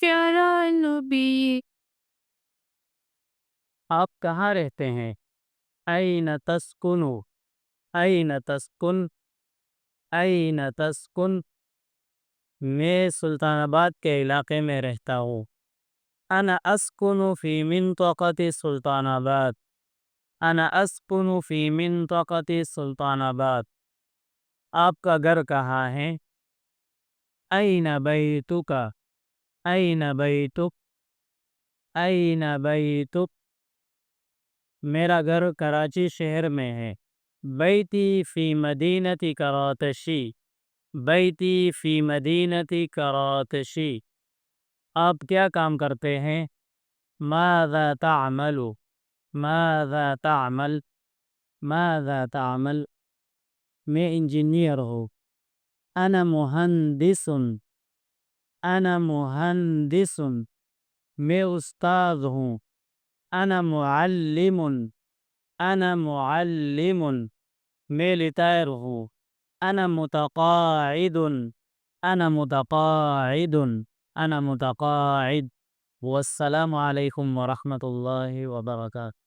پیارا نبی۔ آپ کہاں رہتے ہیں؟ این تسکنو، این تسکن، این تسکن۔ میں سلطان آباد کے علاقے میں رہتا ہوں۔ انا اسکن فی منطقۃ سلطان آباد، انا اسکن فی منطقۃ سلطان آباد۔ آپ کا گھر کہاں ہے؟ این بیتک، این بیتک، این بیتک۔ میرا گھر کراچی شہر میں ہے۔ بیتی فی مدینۃ کراتشی، بیتی فی مدینۃ کراتشی۔ آپ کیا کام کرتے ہیں؟ ماذا تعمل، ماذا تعمل، ماذا تعمل۔ میں انجینئر ہوں۔ انا مہندس، انا مہندس۔ میں استاد ہوں۔ انا معلم، انا معلم۔ میں لیٹائر ہوں۔ انا متقاعد، انا متقاعد، انا متقاعد۔ والسلام علیکم ورحمۃ اللہ وبرکاتہ۔